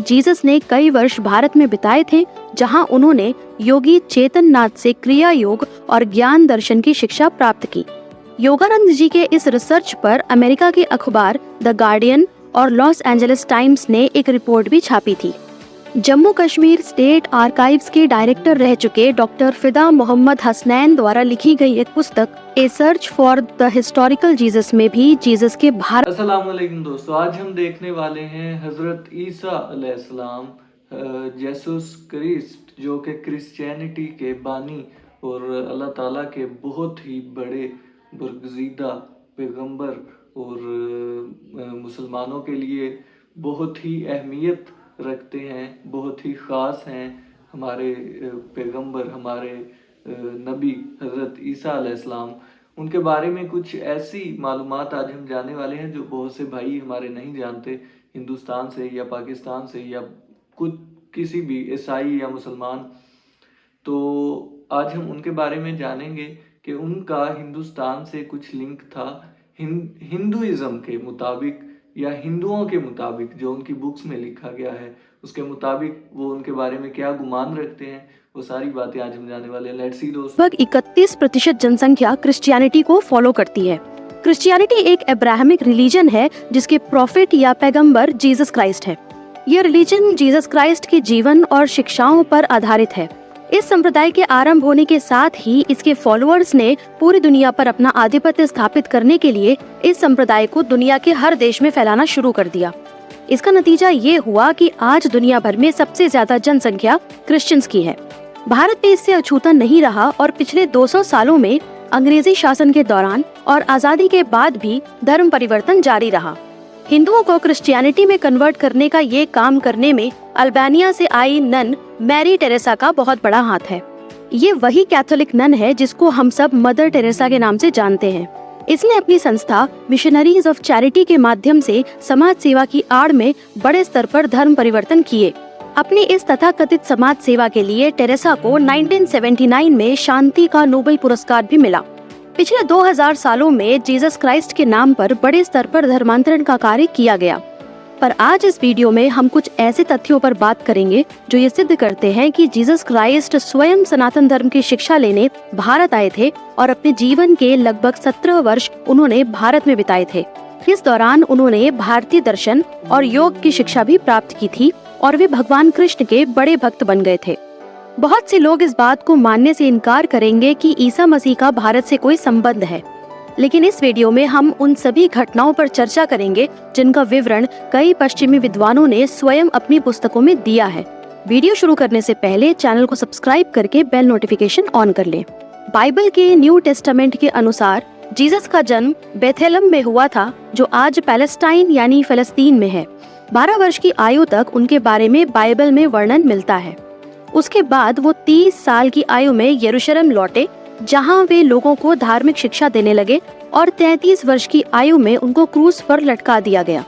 Jesus ने कई वर्ष भारत में बिताए थे, जहां उन्होंने योगी चेतन नाथ से क्रिया योग और ज्ञान दर्शन की शिक्षा प्राप्त की। योगानंद जी के इस रिसर्च पर अमेरिका के अखबार द गार्डियन और लॉस एंजलिस टाइम्स ने एक रिपोर्ट भी छापी थी। जम्मू कश्मीर स्टेट आर्काइव्स के डायरेक्टर रह चुके डॉक्टर फिदा मोहम्मद हसनैन द्वारा लिखी गई एक पुस्तक a search for the historical Jesus में भी जीसस के भारत। अस्सलाम वालेकुम दोस्तों, आज हम देखने वाले हैं हजरत ईसा अलैहिस्सलाम जेसुस क्रिस्ट, जो कि क्रिश्चियनिटी के बानी और अल्लाह ताला के बहुत ही बड़े बरगज़ीदा पैगंबर और मुसलमानों के लिए बहुत ही अहमियत रखते हैं, बहुत ही ख़ास हैं। हमारे पैगंबर, हमारे नबी हज़रत ईसा अलैहिस्सलाम, उनके बारे में कुछ ऐसी मालूमात आज हम जानने वाले हैं जो बहुत से भाई हमारे नहीं जानते, हिंदुस्तान से या पाकिस्तान से या कुछ किसी भी ईसाई या मुसलमान। तो आज हम उनके बारे में जानेंगे कि उनका हिंदुस्तान से कुछ लिंक था। हिंदुइज़्म के मुताबिक या हिंदुओं के मुताबिक जो उनकी बुक्स में लिखा गया है, उसके मुताबिक वो उनके बारे में क्या गुमान रखते हैं, वो सारी बातें आज हम जानने वाले हैं। लेट्स सी दोस्तों। लगभग 31% जनसंख्या क्रिश्चियनिटी को फॉलो करती है। क्रिश्चियनिटी एक अब्राहमिक रिलीजन है जिसके प्रॉफिट या पैगंबर जीसस क्राइस्ट है। यह रिलीजन जीसस क्राइस्ट के जीवन और शिक्षाओं पर आधारित है। इस संप्रदाय के आरंभ होने के साथ ही इसके फॉलोअर्स ने पूरी दुनिया पर अपना आधिपत्य स्थापित करने के लिए इस संप्रदाय को दुनिया के हर देश में फैलाना शुरू कर दिया। इसका नतीजा ये हुआ कि आज दुनिया भर में सबसे ज्यादा जनसंख्या क्रिश्चियंस की है। भारत में इससे अछूता नहीं रहा और पिछले 200 सालों में अंग्रेजी शासन के दौरान और आजादी के बाद भी धर्म परिवर्तन जारी रहा। हिंदुओं को क्रिश्चियनिटी में कन्वर्ट करने का ये काम करने में अल्बानिया से आई नन मैरी टेरेसा का बहुत बड़ा हाथ है। ये वही कैथोलिक नन है जिसको हम सब मदर टेरेसा के नाम से जानते हैं। इसने अपनी संस्था मिशनरीज ऑफ चैरिटी के माध्यम से समाज सेवा की आड़ में बड़े स्तर पर धर्म परिवर्तन किए। अपनी इस तथाकथित समाज सेवा के लिए टेरेसा को 1979 में शांति का नोबेल पुरस्कार भी मिला। पिछले 2000 सालों में जीसस क्राइस्ट के नाम पर बड़े स्तर पर धर्मांतरण का कार्य किया गया। पर आज इस वीडियो में हम कुछ ऐसे तथ्यों पर बात करेंगे जो ये सिद्ध करते हैं कि जीसस क्राइस्ट स्वयं सनातन धर्म की शिक्षा लेने भारत आए थे और अपने जीवन के लगभग 17 वर्ष उन्होंने भारत में बिताए थे। इस दौरान उन्होंने भारतीय दर्शन और योग की शिक्षा भी प्राप्त की थी और वे भगवान कृष्ण के बड़े भक्त बन गए थे। बहुत से लोग इस बात को मानने से इनकार करेंगे कि ईसा मसीह का भारत से कोई संबंध है, लेकिन इस वीडियो में हम उन सभी घटनाओं पर चर्चा करेंगे जिनका विवरण कई पश्चिमी विद्वानों ने स्वयं अपनी पुस्तकों में दिया है। वीडियो शुरू करने से पहले चैनल को सब्सक्राइब करके बेल नोटिफिकेशन ऑन कर लें। बाइबल के न्यू टेस्टामेंट के अनुसार जीसस का जन्म बेथेलम में हुआ था, जो आज पैलेस्टाइन यानी फलस्तीन में है। 12 वर्ष की आयु तक उनके बारे में बाइबल में वर्णन मिलता है। उसके बाद वो 30 साल की आयु में यरूशलेम लौटे, जहां वे लोगों को धार्मिक शिक्षा देने लगे और 33 वर्ष की आयु में उनको क्रूस पर लटका दिया गया।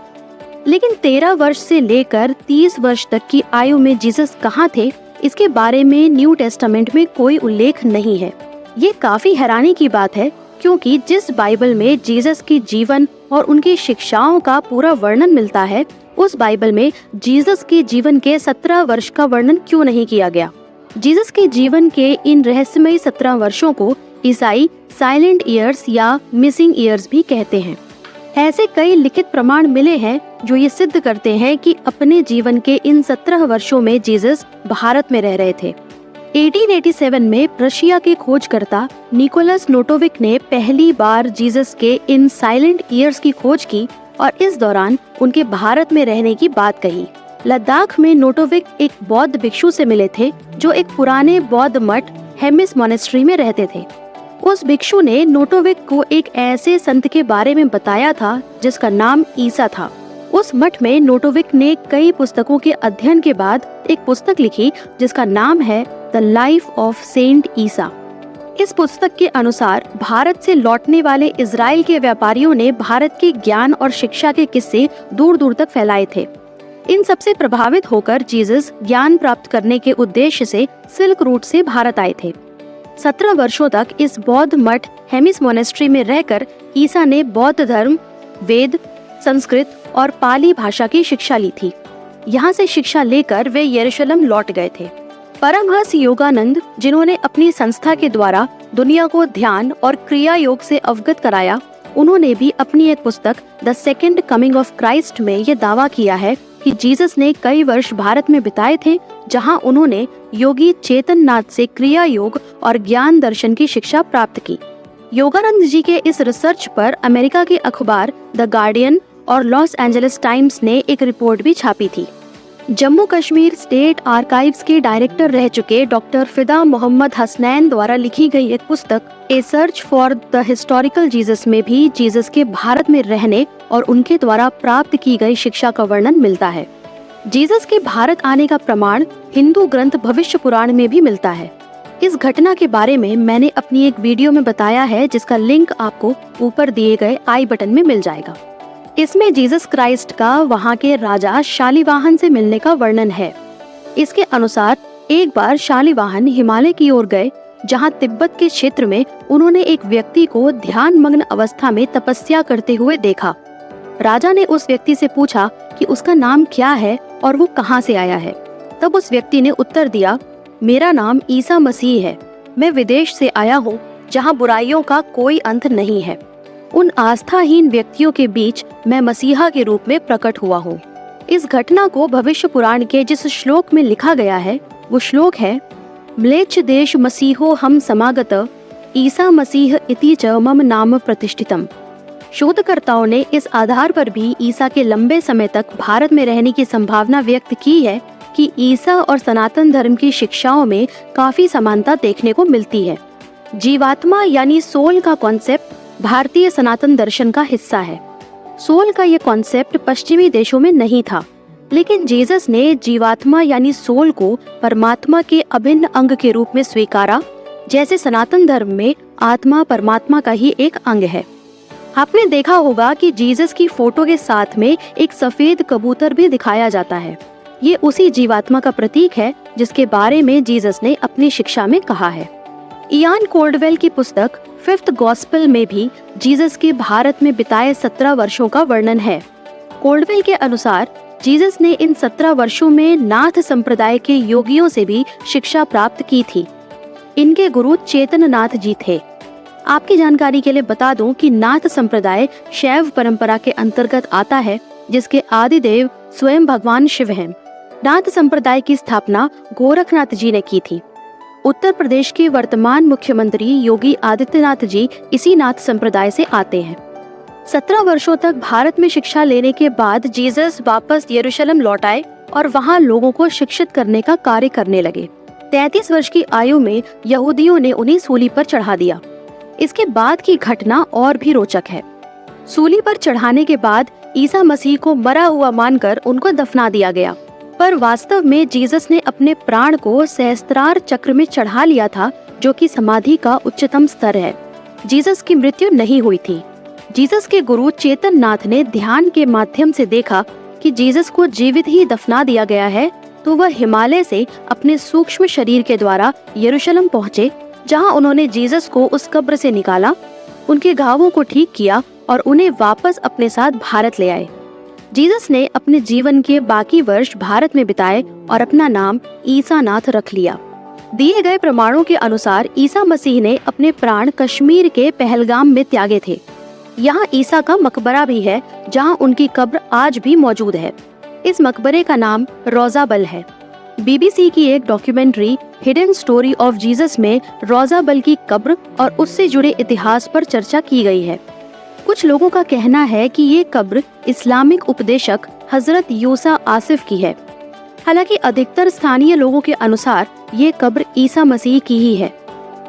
लेकिन 13 वर्ष से लेकर 30 वर्ष तक की आयु में जीसस कहाँ थे, इसके बारे में न्यू टेस्टामेंट में कोई उल्लेख नहीं है। ये काफी हैरानी की बात है, क्योंकि जिस बाइबल में जीसस की जीवन और उनकी शिक्षाओं का पूरा वर्णन मिलता है, उस बाइबल में जीसस के जीवन के 17 वर्ष का वर्णन क्यों नहीं किया गया। जीसस के जीवन के इन रहस्यमयी 17 वर्षों को ईसाई साइलेंट ईयर्स या मिसिंग ईयर्स भी कहते हैं। ऐसे कई लिखित प्रमाण मिले हैं जो ये सिद्ध करते हैं कि अपने जीवन के इन 17 वर्षों में जीसस भारत में रह रहे थे। 1887 में रशिया के खोजकर्ता निकोलस नोटोविक ने पहली बार जीसस के इन साइलेंट ईयर्स की खोज की और इस दौरान उनके भारत में रहने की बात कही। लद्दाख में नोटोविक एक बौद्ध भिक्षु से मिले थे जो एक पुराने बौद्ध मठ हेमिस मोनेस्ट्री में रहते थे। उस भिक्षु ने नोटोविक को एक ऐसे संत के बारे में बताया था जिसका नाम ईसा था। उस मठ में नोटोविक ने कई पुस्तकों के अध्ययन के बाद एक पुस्तक लिखी जिसका नाम है द लाइफ ऑफ सेंट ईसा। इस पुस्तक के अनुसार भारत से लौटने वाले इजराइल के व्यापारियों ने भारत के ज्ञान और शिक्षा के किस्से दूर दूर तक फैलाए थे। इन सबसे प्रभावित होकर जीसस ज्ञान प्राप्त करने के उद्देश्य से सिल्क रूट से भारत आए थे। 17 वर्षों तक इस बौद्ध मठ हेमिस मोनेस्ट्री में रहकर ईसा ने बौद्ध धर्म, वेद, संस्कृत और पाली भाषा की शिक्षा ली थी। यहाँ से शिक्षा लेकर वे यरूशलेम लौट गए थे। परमहंस योगानंद, जिन्होंने अपनी संस्था के द्वारा दुनिया को ध्यान और क्रिया योग से अवगत कराया, उन्होंने भी अपनी एक पुस्तक the second coming of Christ में ये दावा किया है कि जीसस ने कई वर्ष भारत में बिताए थे, जहां उन्होंने योगी चेतन नाथ से क्रिया योग और ज्ञान दर्शन की शिक्षा प्राप्त की। योगानंद जी के इस रिसर्च पर अमेरिका के अखबार द गार्डियन और लॉस एंजलिस टाइम्स ने एक रिपोर्ट भी छापी थी। जम्मू कश्मीर स्टेट आर्काइव्स के डायरेक्टर रह चुके डॉक्टर फिदा मोहम्मद हसनैन द्वारा लिखी गई एक पुस्तक a search for the historical Jesus में भी जीसस के भारत में रहने और उनके द्वारा प्राप्त की गई शिक्षा का वर्णन मिलता है। जीसस के भारत आने का प्रमाण हिंदू ग्रंथ भविष्य पुराण में भी मिलता है। इस घटना के बारे में मैंने अपनी एक वीडियो में बताया है, जिसका लिंक आपको ऊपर दिए गए आई बटन में मिल जाएगा। इसमें जीसस क्राइस्ट का वहाँ के राजा शालिवाहन से मिलने का वर्णन है। इसके अनुसार एक बार शालिवाहन हिमालय की ओर गए, जहाँ तिब्बत के क्षेत्र में उन्होंने एक व्यक्ति को ध्यान मग्न अवस्था में तपस्या करते हुए देखा। राजा ने उस व्यक्ति से पूछा कि उसका नाम क्या है और वो कहाँ से आया है। तब उस व्यक्ति ने उत्तर दिया, मेरा नाम ईसा मसीह है। मैं विदेश से आया हूँ, जहाँ बुराइयों का कोई अंत नहीं है। उन आस्थाहीन व्यक्तियों के बीच मैं मसीहा के रूप में प्रकट हुआ हूँ। इस घटना को भविष्य पुराण के जिस श्लोक में लिखा गया है वो श्लोक है, म्लेच्छ देश मसीहो हम समागत ईसा मसीह इति च मम नाम प्रतिष्ठितम। शोधकर्ताओं ने इस आधार पर भी ईसा के लंबे समय तक भारत में रहने की संभावना व्यक्त की है कि ईसा और सनातन धर्म की शिक्षाओं में काफी समानता देखने को मिलती है। जीवात्मा यानी सोल का कॉन्सेप्ट भारतीय सनातन दर्शन का हिस्सा है। सोल का ये कॉन्सेप्ट पश्चिमी देशों में नहीं था, लेकिन जीसस ने जीवात्मा यानी सोल को परमात्मा के अभिन्न अंग के रूप में स्वीकारा, जैसे सनातन धर्म में आत्मा परमात्मा का ही एक अंग है। आपने देखा होगा कि जीसस की फोटो के साथ में एक सफेद कबूतर भी दिखाया जाता है। ये उसी जीवात्मा का प्रतीक है जिसके बारे में जीसस ने अपनी शिक्षा में कहा है। इयान कोल्डवेल की पुस्तक फिफ्थ गॉस्पेल में भी जीसस के भारत में बिताए 17 वर्षों का वर्णन है। कोल्डवेल के अनुसार जीसस ने इन 17 वर्षों में नाथ संप्रदाय के योगियों से भी शिक्षा प्राप्त की थी। इनके गुरु चेतन नाथ जी थे। आपकी जानकारी के लिए बता दूं कि नाथ संप्रदाय शैव परंपरा के अंतर्गत आता है, जिसके आदि देव स्वयं भगवान शिव हैं। नाथ संप्रदाय की स्थापना गोरखनाथ जी ने की थी। उत्तर प्रदेश के वर्तमान मुख्यमंत्री योगी आदित्यनाथ जी इसी नाथ संप्रदाय से आते हैं। 17 वर्षों तक भारत में शिक्षा लेने के बाद जीसस वापस यरूशलेम लौट आए और वहां लोगों को शिक्षित करने का कार्य करने लगे। 33 वर्ष की आयु में यहूदियों ने उन्हें सूली पर चढ़ा दिया। इसके बाद की घटना और भी रोचक है। सूली पर चढ़ाने के बाद ईसा मसीह को मरा हुआ मानकर उनको दफना दिया गया, पर वास्तव में जीसस ने अपने प्राण को सहस्त्रार चक्र में चढ़ा लिया था, जो कि समाधि का उच्चतम स्तर है। जीसस की मृत्यु नहीं हुई थी। जीसस के गुरु चेतन नाथ ने ध्यान के माध्यम से देखा कि जीसस को जीवित ही दफना दिया गया है, तो वह हिमालय से अपने सूक्ष्म शरीर के द्वारा यरूशलेम पहुँचे, जहाँ उन्होंने जीसस को उस कब्र से निकाला, उनके घावों को ठीक किया और उन्हें वापस अपने साथ भारत ले आए। जीसस ने अपने जीवन के बाकी वर्ष भारत में बिताए और अपना नाम ईसा नाथ रख लिया। दिए गए प्रमाणों के अनुसार ईसा मसीह ने अपने प्राण कश्मीर के पहलगाम में त्यागे थे। यहाँ ईसा का मकबरा भी है, जहाँ उनकी कब्र आज भी मौजूद है। इस मकबरे का नाम रोज़ाबल है। BBC की एक documentary hidden story of Jesus में रोज़ाबल की कब्र और उससे जुड़े इतिहास पर चर्चा की गई है। कुछ लोगों का कहना है कि ये कब्र इस्लामिक उपदेशक हजरत यूसा आसिफ की है। हालांकि अधिकतर स्थानीय लोगों के अनुसार ये कब्र ईसा मसीह की ही है।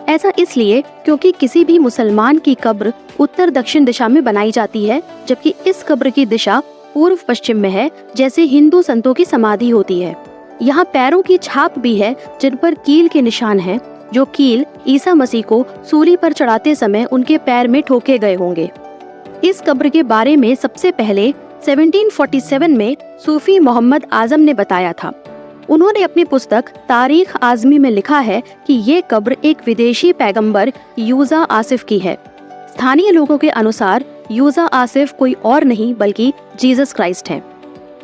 ऐसा इसलिए क्योंकि किसी भी मुसलमान की कब्र उत्तर दक्षिण दिशा में बनाई जाती है, जबकि इस कब्र की दिशा पूर्व पश्चिम में है, जैसे हिंदू संतों की समाधि होती है। यहाँ पैरों की छाप भी है, जिन पर कील के निशान हैं, जो कील ईसा मसीह को सूली पर चढ़ाते समय उनके पैर में ठोके गए होंगे। इस कब्र के बारे में सबसे पहले 1747 में सूफी मोहम्मद आजम ने बताया था। उन्होंने अपनी पुस्तक तारीख आजमी में लिखा है कि ये कब्र एक विदेशी पैगंबर यूजा आसिफ की है। स्थानीय लोगों के अनुसार यूजा आसिफ कोई और नहीं बल्कि जीसस क्राइस्ट है।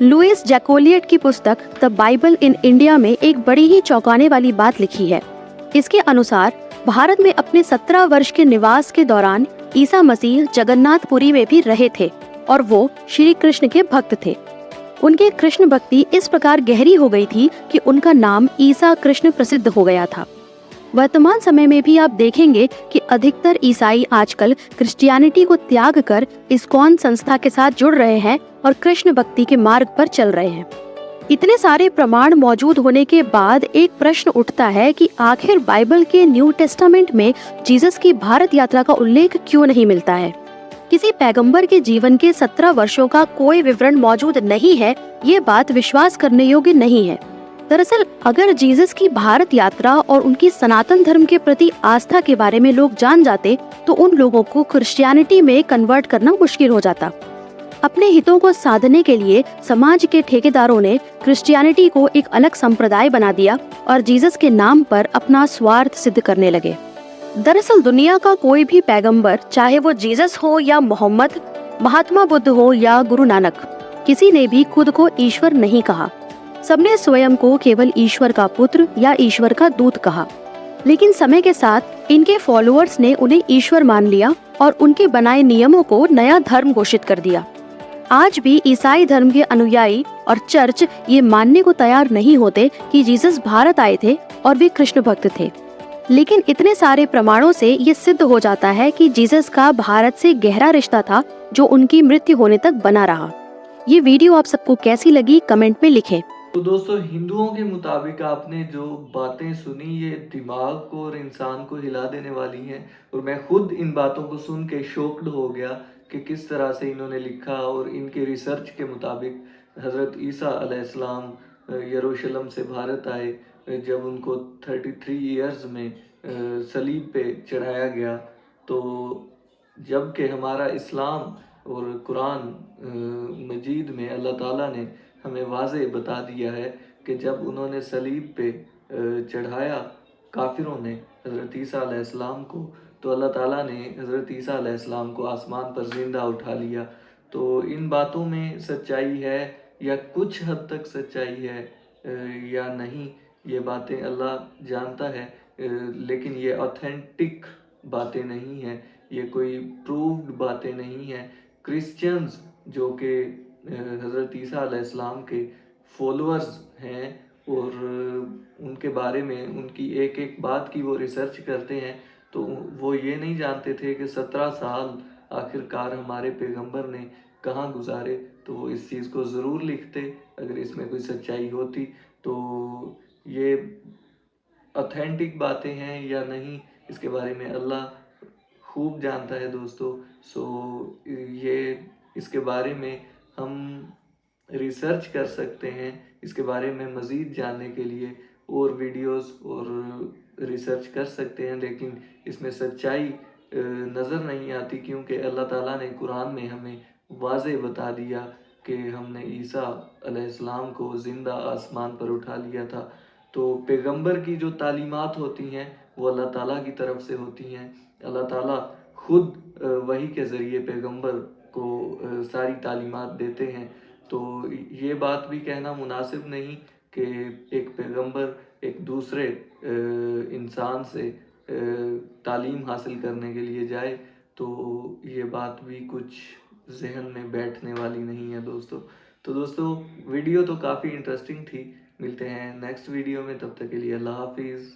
लुइस जैकोलिएट की पुस्तक द बाइबल इन इंडिया में एक बड़ी ही चौंकाने वाली बात लिखी है। इसके अनुसार भारत में अपने 17 वर्ष के निवास के दौरान ईसा मसीह जगन्नाथपुरी में भी रहे थे और वो श्री कृष्ण के भक्त थे। उनके कृष्ण भक्ति इस प्रकार गहरी हो गई थी कि उनका नाम ईसा कृष्ण प्रसिद्ध हो गया था। वर्तमान समय में भी आप देखेंगे कि अधिकतर ईसाई आजकल क्रिश्चियनिटी को त्याग कर इस्कॉन संस्था के साथ जुड़ रहे हैं और कृष्ण भक्ति के मार्ग पर चल रहे हैं। इतने सारे प्रमाण मौजूद होने के बाद एक प्रश्न उठता है कि आखिर बाइबल के न्यू टेस्टामेंट में जीसस की भारत यात्रा का उल्लेख क्यों नहीं मिलता है। किसी पैगंबर के जीवन के 17 वर्षों का कोई विवरण मौजूद नहीं है, ये बात विश्वास करने योग्य नहीं है। दरअसल अगर जीसस की भारत यात्रा और उनकी सनातन धर्म के प्रति आस्था के बारे में लोग जान जाते तो उन लोगों को क्रिश्चियनिटी में कन्वर्ट करना मुश्किल हो जाता। अपने हितों को साधने के लिए समाज के ठेकेदारों ने क्रिश्चियनिटी को एक अलग संप्रदाय बना दिया और जीसस के नाम पर अपना स्वार्थ सिद्ध करने लगे। दरअसल दुनिया का कोई भी पैगंबर, चाहे वो जीसस हो या मोहम्मद, महात्मा बुद्ध हो या गुरु नानक, किसी ने भी खुद को ईश्वर नहीं कहा। सबने स्वयं को केवल ईश्वर का पुत्र या ईश्वर का दूत कहा। लेकिन समय के साथ इनके फॉलोअर्स ने उन्हें ईश्वर मान लिया और उनके बनाए नियमों को नया धर्म घोषित कर दिया। आज भी ईसाई धर्म के अनुयायी और चर्च ये मानने को तैयार नहीं होते कि जीसस भारत आए थे और वे कृष्ण भक्त थे। लेकिन इतने सारे प्रमाणों से ये सिद्ध हो जाता है कि जीसस का भारत से गहरा रिश्ता था जो उनकी मृत्यु होने तक बना रहा। ये वीडियो आप सबको कैसी लगी कमेंट में लिखें। तो दोस्तों, हिंदुओं के मुताबिक आपने जो बातें सुनी ये दिमाग को और इंसान को हिला देने वाली हैं, और मैं खुद इन बातों को सुन के शॉक्ड हो गया कि किस तरह से इन्होंने लिखा। और इनके रिसर्च के मुताबिक हज़रत ईसा अलैहिस्सलाम यरूशलेम से भारत आए जब उनको 33 इयर्स में सलीब पे चढ़ाया गया। तो जबकि हमारा इस्लाम और कुरान मजीद में अल्लाह ताला ने हमें वाज़े बता दिया है कि जब उन्होंने सलीब पे चढ़ाया काफिरों ने हज़रत ईसा अलैहिस्सलाम को, तो अल्लाह ताला ने हज़रत ईसा अलैहिस्सलाम को आसमान पर ज़िंदा उठा लिया। तो इन बातों में सच्चाई है या कुछ हद तक सच्चाई है या नहीं, ये बातें अल्लाह जानता है। लेकिन ये ऑथेंटिक बातें नहीं हैं, ये कोई प्रूव्ड बातें नहीं हैं। क्रिश्चियंस जो कि हज़रत ईसा अलैहिस्सलाम के फॉलोअर्स हैं और उनके बारे में उनकी एक एक बात की वो रिसर्च करते हैं, तो वो ये नहीं जानते थे कि 17 साल आखिरकार हमारे पैगंबर ने कहाँ गुजारे। तो वो इस चीज़ को ज़रूर लिखते अगर इसमें कोई सच्चाई होती। तो ये ऑथेंटिक बातें हैं या नहीं, इसके बारे में अल्लाह खूब जानता है दोस्तों। सो ये इसके बारे में हम रिसर्च कर सकते हैं। इसके बारे में मज़ीद जानने के लिए और वीडियोस और रिसर्च कर सकते हैं, लेकिन इसमें सच्चाई नज़र नहीं आती, क्योंकि अल्लाह ताला ने कुरान में हमें वाज़े बता दिया कि हमने ईसा अलैहिस्सलाम को ज़िंदा आसमान पर उठा लिया था। तो पैगंबर की जो तालीमात होती हैं वो अल्लाह ताला की तरफ से होती हैं। अल्लाह ताला खुद वही के ज़रिए पैगंबर को सारी तालीमात देते हैं। तो ये बात भी कहना मुनासिब नहीं कि एक पैगंबर एक दूसरे इंसान से तालीम हासिल करने के लिए जाए। तो ये बात भी कुछ ज़हन में बैठने वाली नहीं है दोस्तों। तो दोस्तों, वीडियो तो काफ़ी इंटरेस्टिंग थी। मिलते हैं नेक्स्ट वीडियो में, तब तक के लिए अल्लाह हाफिज़।